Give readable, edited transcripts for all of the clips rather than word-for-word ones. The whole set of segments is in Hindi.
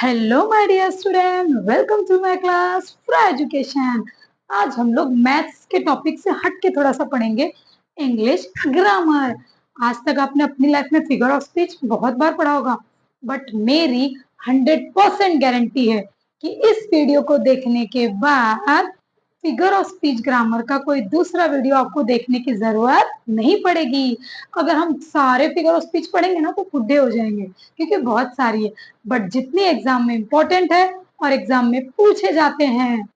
Hello my dear student, welcome to my class for education. आज हम लोग मैथ्स के टॉपिक से हट के थोड़ा सा पढ़ेंगे इंग्लिश ग्रामर। आज तक आपने अपनी लाइफ में फिगर ऑफ स्पीच बहुत बार पढ़ा होगा, बट मेरी 100% गारंटी है कि इस वीडियो को देखने के बाद फिगर ऑफ स्पीच ग्रामर का कोई दूसरा वीडियो आपको देखने की जरूरत नहीं पड़ेगी। अगर हम सारे फिगर ऑफ स्पीच पढ़ेंगे ना तो बुढ़े हो जाएंगे, क्योंकि बहुत सारी है, बट जितनी एग्जाम में इंपॉर्टेंट है और एग्जाम में पूछे जाते हैं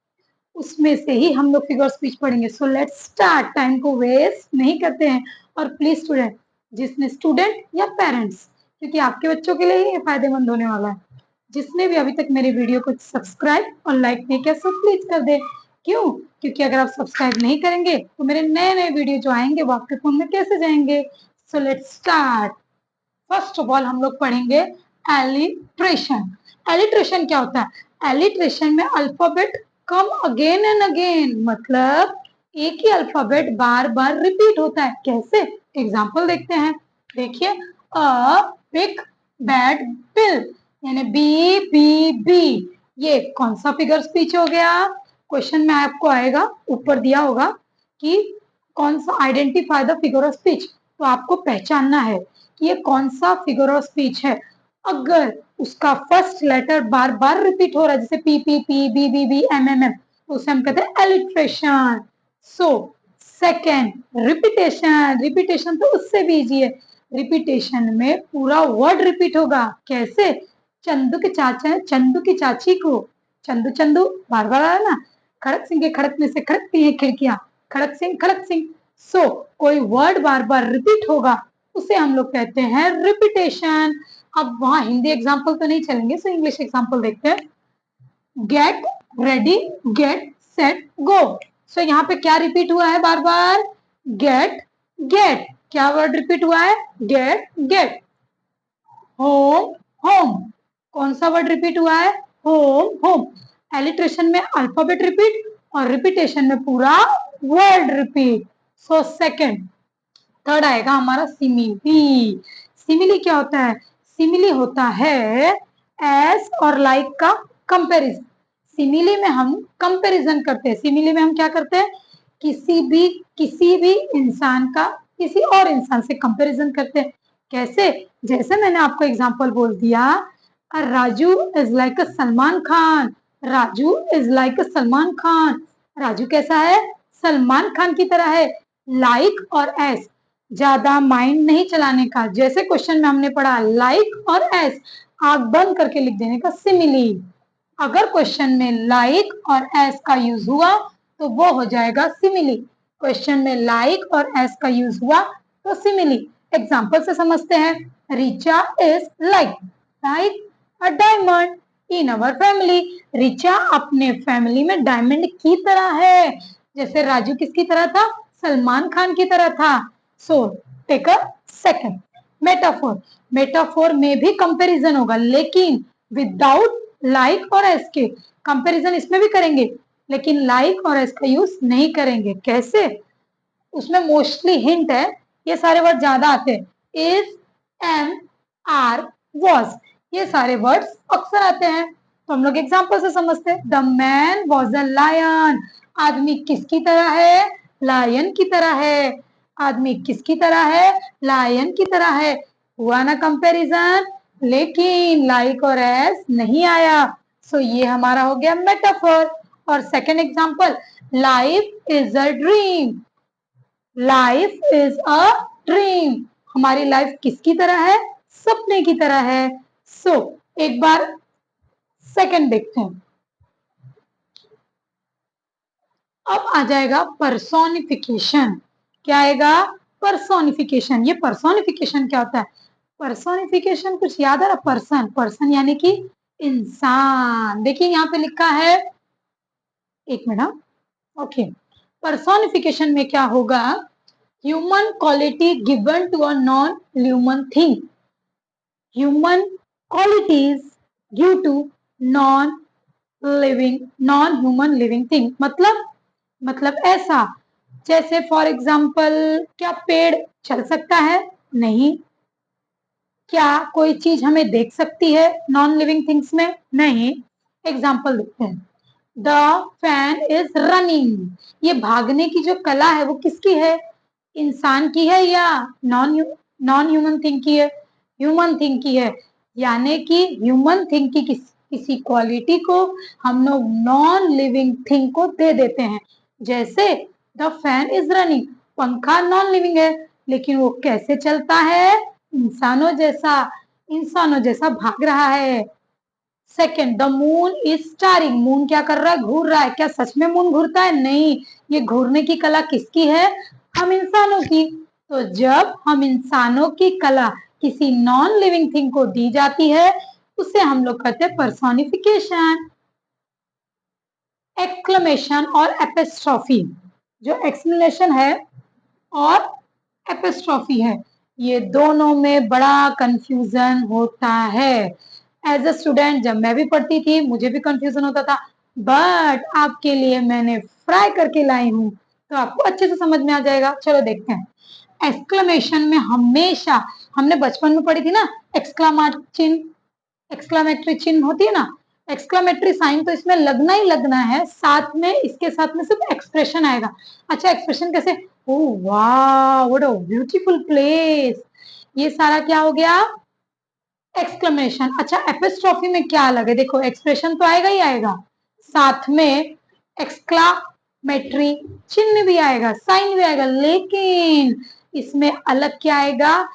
उसमें से ही हम लोग फिगर स्पीच पढ़ेंगे। सो लेट्स स्टार्ट, टाइम को वेस्ट नहीं करते हैं। और प्लीज स्टूडेंट, जिसने स्टूडेंट या पेरेंट्स, क्योंकि आपके बच्चों के लिए ही ये फायदेमंद होने वाला है, जिसने भी अभी तक मेरे वीडियो को सब्सक्राइब और लाइक नहीं किया सो प्लीज कर दे। क्यों? क्योंकि अगर आप सब्सक्राइब नहीं करेंगे तो मेरे नए नए वीडियो जो आएंगे वो आपके फोन में कैसे जाएंगे। So let's start. First of all हम लोग पढ़ेंगे एलिट्रेशन। एलिट्रेशन क्या होता है? एलिट्रेशन में alphabet come again and again, मतलब एक ही अल्फाबेट बार बार रिपीट होता है। कैसे? एग्जांपल देखते हैं। देखिए, अ बिग बैड बिल, यानी बी बी बी, ये कौन सा फिगर स्पीच हो गया? क्वेश्चन में आपको आएगा, ऊपर दिया होगा कि कौन सा identify the figure of speech, तो आपको पहचानना है कि ये कौन सा फिगर ऑफ स्पीच है। अगर उसका फर्स्ट लेटर बार बार रिपीट हो रहा है, जैसे P P P, B B B, M M M, तो उसे हम कहते हैं alliteration. So second, repetition. Repetition तो उससे भी इजी है। रिपीटेशन में पूरा वर्ड रिपीट होगा। कैसे? चंदू के चाचा, चंदू की चाची को, चंदू चंदू बार बार आया ना, खड़क सिंह के खड़क में से खड़कती हैं खिड़कियां, खड़क सिंह खड़क सिंह। सो कोई वर्ड बार बार रिपीट होगा उसे हम लोग कहते हैं रिपीटेशन। अब वहां हिंदी एग्जाम्पल तो नहीं चलेंगे, सो इंग्लिश एग्जाम्पल देखते हैं। Get ready, get set go. So यहाँ पे क्या रिपीट हुआ है बार बार? Get get. क्या वर्ड रिपीट हुआ है? Gate gate. होम होम, कौन सा वर्ड रिपीट हुआ है? Home home. एलिट्रेशन में अल्फाबेट रिपीट और रिपीटेशन में पूरा word repeat. So second. Third आएगा हमारा सिमिली। सिमिली क्या होता है? सिमिली होता है एस और लाइक का कंपैरिजन। सिमिली में हम कंपैरिजन करते हैं। सिमिली में हम क्या करते हैं? किसी भी इंसान का किसी और इंसान से कंपैरिजन करते हैं। कैसे? जैसे मैंने आपको एग्जांपल बोल दिया, Raju is like a Salman Khan. Raju is like अ सलमान खान। राजू कैसा है? सलमान खान की तरह है। लाइक और एस, ज्यादा माइंड नहीं चलाने का। जैसे क्वेश्चन में हमने पढ़ा लाइक और एस, आंख बंद करके लिख देने का सिमिली। अगर क्वेश्चन में लाइक और एस का यूज हुआ तो वो हो जाएगा सिमिली। क्वेश्चन में लाइक और एस का यूज हुआ तो सिमिली। एग्जाम्पल से समझते हैं। Richa is like a diamond in our family. Richa अपने फैमिली में डायमंड की तरह है। जैसे राजू किसकी तरह था? सलमान खान की तरह था। So take a second metaphor. Metaphor में भी कंपैरिजन होगा, लेकिन विदाउट लाइक और एस के। कंपैरिजन इसमें भी करेंगे, लेकिन लाइक और एस का यूज नहीं करेंगे। कैसे? उसमें मोस्टली हिंट है, ये सारे वर्ड ज्यादा आते हैं। इज, एम, आर, वॉज, ये सारे वर्ड्स अक्सर आते हैं। तो हम लोग एग्जाम्पल से समझते हैं। The man was a lion. आदमी किसकी तरह है? लायन की तरह है। आदमी किसकी तरह है? लायन की तरह है। हुआ ना कंपैरिजन, लेकिन लाइक और एस नहीं आया। सो ये हमारा हो गया मेटाफर। और second example, life is a dream. Life is a dream. हमारी लाइफ किसकी तरह है? सपने की तरह है। सो एक बार सेकंड देखते हैं। अब आ जाएगा पर्सोनिफिकेशन। क्या आएगा? पर्सोनिफिकेशन। ये पर्सोनिफिकेशन क्या होता है? पर्सोनिफिकेशन कुछ याद आ रहा? पर्सन, पर्सन यानी कि इंसान। देखिए यहाँ पे लिखा है, एक मिनट, ओके। पर्सोनिफिकेशन में क्या होगा? Human quality given to a non human thing. Human qualities due to non living, non human living thing. मतलब ऐसा, जैसे फॉर एग्जाम्पल, क्या पेड़ चल सकता है? नहीं। क्या कोई चीज हमें देख सकती है नॉन लिविंग थिंग्स में? नहीं। एग्जाम्पल देखते हैं। The fan is running. ये भागने की जो कला है वो किसकी है? इंसान की है या नॉन नॉन ह्यूमन थिंग की है? ह्यूमन थिंग की है। यानी कि ह्यूमन थिंग की किसी क्वालिटी को हम लोग नॉन लिविंग थिंग को दे देते हैं। जैसे द फैन इज रनिंग, पंखा नॉन लिविंग है लेकिन वो कैसे चलता है? इंसानों जैसा भाग रहा है। Second, the moon is starring. Moon क्या कर रहा है? घूर रहा है। क्या सच में मून घूरता है? नहीं। ये घूरने की कला किसकी है? हम इंसानों की। तो जब हम इंसानों की कला किसी नॉन लिविंग थिंग को दी जाती है उसे हम लोग कहते हैं पर्सोनिफिकेशन। एक्सक्लेमेशन और एपिस्ट्रॉफी, जो एक्सप्लेनेशन है और एपिस्ट्रॉफी है, ये दोनों में बड़ा कंफ्यूजन होता है। एज अ स्टूडेंट जब मैं भी पढ़ती थी मुझे भी कंफ्यूजन होता था, बट आपके लिए मैंने फ्राई करके लाई हूँ तो आपको अच्छे से समझ में आ जाएगा। चलो देखते हैं। एक्सक्लेमेशन में हमेशा, हमने बचपन में पढ़ी थी ना, एक्सक्लामेटरी चिन्ह होती है ना, एक्सक्लामेटरी साइन तो इसमें लगना ही लगना है। साथ में इसके साथ में सिर्फ एक्सप्रेशन आएगा। अच्छा, एक्सप्रेशन कैसे? ओह वाह, व्हाट अ ब्यूटीफुल प्लेस। ये सारा क्या हो गया? एक्सक्लेमेशन। अच्छा, एपिस्ट्रॉफी में क्या अलग है? देखो, एक्सप्रेशन तो आएगा ही आएगा, साथ में एक्सक्लामेटरी चिन्ह भी आएगा, साइन भी आएगा, लेकिन इसमें अलग क्या आएगा?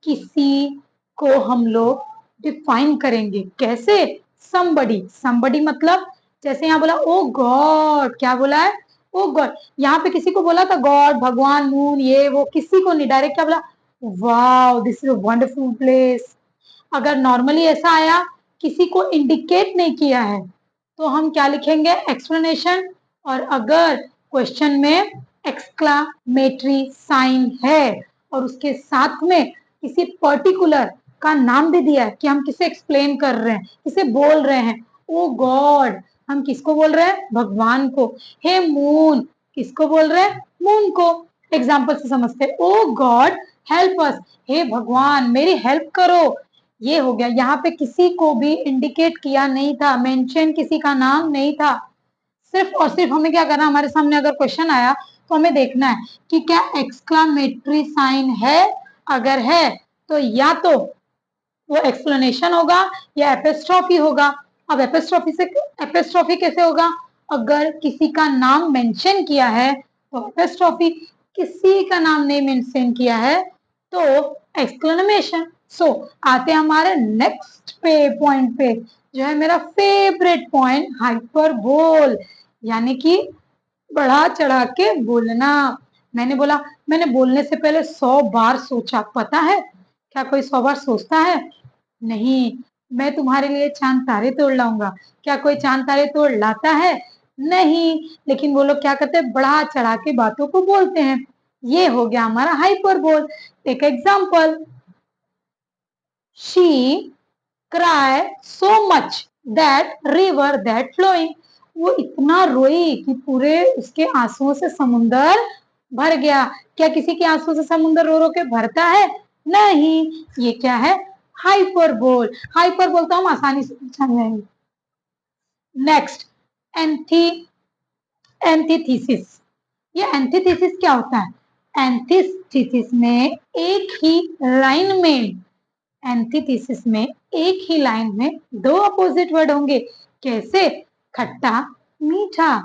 किसी को हम लोग डिफाइन करेंगे। कैसे? somebody। somebody मतलब जैसे यहाँ बोला ओ गॉड, क्या बोला है? ओ गॉड। यहाँ पे किसी को बोला था गॉड, भगवान, मून, ये वो, किसी को नहीं, डायरेक्ट क्या बोला? Wow, this is a wonderful place. अगर नॉर्मली ऐसा आया, किसी को इंडिकेट नहीं किया है, तो हम क्या लिखेंगे? एक्सप्लेनेशन। और अगर क्वेश्चन में एक्सक्लामेटरी साइन है और उसके साथ में किसी पर्टिकुलर का नाम भी दिया है कि हम किसे एक्सप्लेन कर रहे हैं, किसे बोल रहे हैं, ओ गॉड, हम किसको बोल रहे हैं? भगवान को। हे मून, किसको बोल रहे हैं? मून को। एग्जाम्पल से समझते हैं। ओ गॉड हेल्प अस, हे भगवान मेरी हेल्प करो। ये हो गया। यहाँ पे किसी को भी इंडिकेट किया नहीं था, मेंशन किसी का नाम नहीं था। सिर्फ और सिर्फ हमें क्या करना, हमारे सामने अगर क्वेश्चन आया तो हमें देखना है कि क्या एक्सक्लामेटरी साइन है। अगर है तो या तो वो एक्सप्लेनेशन होगा या एपिस्ट्रॉफी होगा। अब एपिस्ट्रॉफी कैसे होगा? अगर किसी का नाम मेंशन किया है तो एपिस्ट्रॉफी, किसी का नाम नहीं मेंशन किया है तो एक्सक्लेमेशन। सो आते हैं हमारे नेक्स्ट पॉइंट पे, जो है मेरा फेवरेट पॉइंट, हाइपरबोल। यानी कि बढ़ा चढ़ा के बोलना। मैंने बोला, मैंने बोलने से पहले 100 बार सोचा, पता है? क्या कोई 100 बार सोचता है? नहीं। मैं तुम्हारे लिए चांद तारे तोड़ लाऊंगा। क्या कोई चांद तारे तोड़ लाता है? नहीं। लेकिन वो लोग क्या करते हैं? बढ़ा चढ़ा के बातों को बोलते हैं। ये हो गया हमारा हाइपरबोल। एक example, she cry so much that river that flowing. वो इतना रोई कि पूरे उसके आंसुओं से समुंदर भर गया। क्या किसी के आंसू से समुंदर रो रो के भरता है? नहीं। ये क्या है? हाइपरबोल। हाइपरबोल तो हम आसानी से समझ जाएंगे। Next, anti antithesis. ये एंटीथीसिस क्या होता है? एंटीथीसिस में एक ही लाइन में, एंटीथीसिस में एक ही लाइन में दो अपोजिट वर्ड होंगे। कैसे? खट्टा मीठा,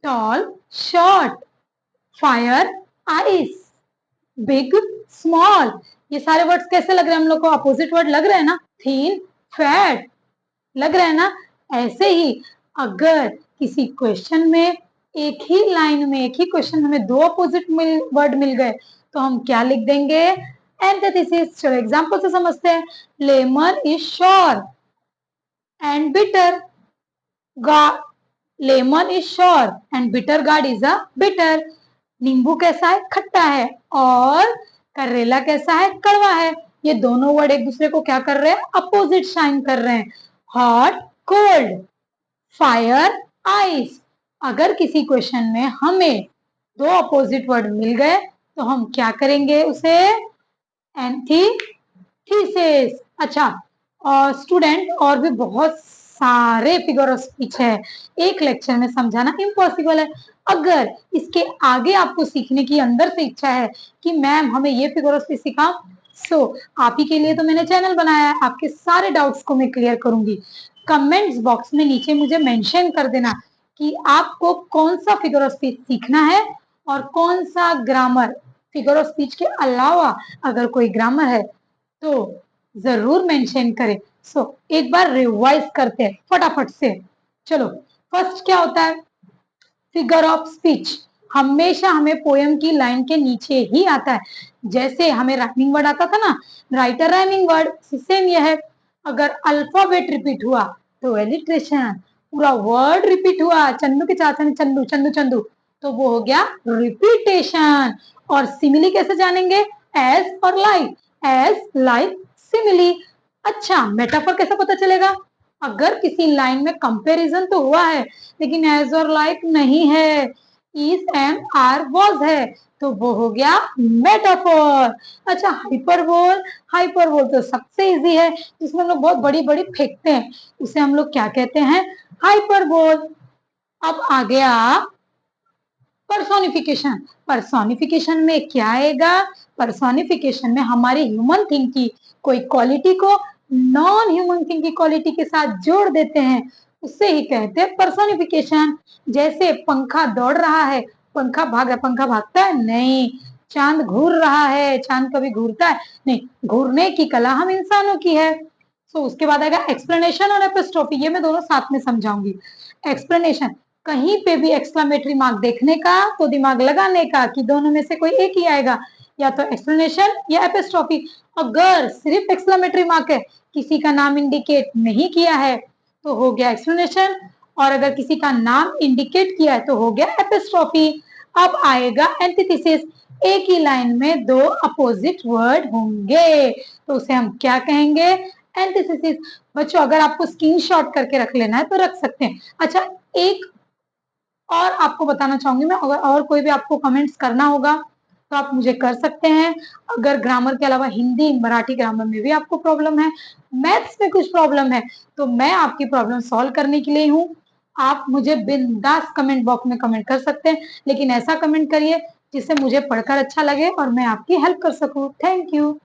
tall short, fire ice, big small. ये सारे वर्ड्स कैसे लग रहे हैं हम लोग को? अपोजिट वर्ड लग रहे हैं ना? थिन फैट, लग रहा है ना? ऐसे ही अगर किसी क्वेश्चन में एक ही लाइन में, एक ही क्वेश्चन में हमें दो अपोजिट वर्ड मिल गए तो हम क्या लिख देंगे? एंटीथेसिस। चलो एग्जांपल से समझते हैं। Lemon is sure and bitter. Lemon is sure and bitter gourd is a bitter. नींबू कैसा है? खट्टा है। और करेला कैसा है? कड़वा है। ये दोनों वर्ड एक दूसरे को क्या कर रहे हैं? अपोजिट साइन कर रहे हैं। Hot cold, fire ice. अगर किसी क्वेश्चन में हमें दो अपोजिट वर्ड मिल गए तो हम क्या करेंगे? उसे एंटी थीसिस। अच्छा, स्टूडेंट और भी बहुत सारे फिगर ऑफ स्पीच है, एक लेक्चर में समझाना इम्पॉसिबल है। अगर इसके आगे आपको सीखने की अंदर से इच्छा है कि मैम हमें ये फिगर ऑफ स्पीच सिखाओ, सो आप ही के लिए तो मैंने चैनल बनाया है, आपके सारे डाउट्स को मैं क्लियर करूंगी। कमेंट्स बॉक्स में नीचे मुझे मेंशन कर देना कि आपको कौन सा फिगर ऑफ स्पीच सीखना है और कौन सा ग्रामर। फिगर ऑफ स्पीच के अलावा अगर कोई ग्रामर है तो जरूर मेंशन करें। एक बार रिवाइज करते हैं फटाफट से। चलो, फर्स्ट क्या होता है? फिगर ऑफ स्पीच हमेशा हमें पोयम की लाइन के नीचे ही आता है। जैसे हमें राइमिंग वर्ड आता था ना, राइट अ राइमिंग वर्ड, सेम यह है। अगर अल्फाबेट रिपीट हुआ तो एलिट्रेशन, पूरा वर्ड रिपीट हुआ, चंदू के चाचा ने चंदू चंदू चंदू, तो वो हो गया रिपीटेशन। और सिमिली कैसे जानेंगे? एज और लाइक, एज लाइक सिमिली। अच्छा, मेटाफर कैसे पता चलेगा? अगर किसी लाइन में कंपैरिजन तो हुआ है लेकिन एज और लाइक नहीं है, इज एंड आर वाज है, तो वो हो गया मेटाफोर। अच्छा, हाइपरबोल, हाइपरबोल तो सबसे इजी है, जिसमें हम लोग बहुत बड़ी बड़ी फेंकते हैं, उसे हम लोग क्या कहते हैं? हाइपरबोल। अब आ गया पर्सोनिफिकेशन। पर्सोनिफिकेशन में क्या आएगा? पर्सोनिफिकेशन में हमारी ह्यूमन थिंग की कोई क्वालिटी को नॉन ह्यूमन थिंग की क्वालिटी के साथ जोड़ देते हैं, उससे ही कहते हैं पर्सोनिफिकेशन। जैसे पंखा दौड़ रहा है, पंखा भाग रहा, पंखा भागता है नहीं। चांद घूर रहा है, चांद कभी घूरता है नहीं। घूरने की कला हम इंसानों की है। उसके बाद आएगा एक्सप्लेनेशन और एपिस्ट्रोफी, ये मैं दोनों साथ में समझाऊंगी। एक्सप्लेनेशन, कहीं पे भी एक्सक्लेमेटरी मार्क देखने का तो दिमाग लगाने का कि दोनों में से कोई एक ही आएगा, या तो एक्सप्लेनेशन या एपिस्ट्रोफी। अगर सिर्फ एक्सक्लेमेटरी मार्क है, किसी का नाम इंडिकेट नहीं किया है, तो हो गया एक्सप्लेनेशन, और अगर किसी का नाम इंडिकेट किया है तो हो गया एपिस्ट्रोफी। अब आएगा एंटीथेसिस, एक ही लाइन में दो अपोजिट वर्ड होंगे, तो उसे हम क्या कहेंगे? एंटीथेसिस। बच्चों, अगर आपको स्क्रीनशॉट करके रख लेना है तो रख सकते हैं। अच्छा, एक और आपको बताना चाहूंगी मैं, अगर और कोई भी आपको कमेंट्स करना होगा तो आप मुझे कर सकते हैं। अगर ग्रामर के अलावा हिंदी मराठी ग्रामर में भी आपको प्रॉब्लम है, मैथ्स में कुछ प्रॉब्लम है, तो मैं आपकी प्रॉब्लम सॉल्व करने के लिए हूँ। आप मुझे बिंदास कमेंट बॉक्स में कमेंट कर सकते हैं, लेकिन ऐसा कमेंट करिए जिससे मुझे पढ़कर अच्छा लगे और मैं आपकी हेल्प कर सकूं। Thank you.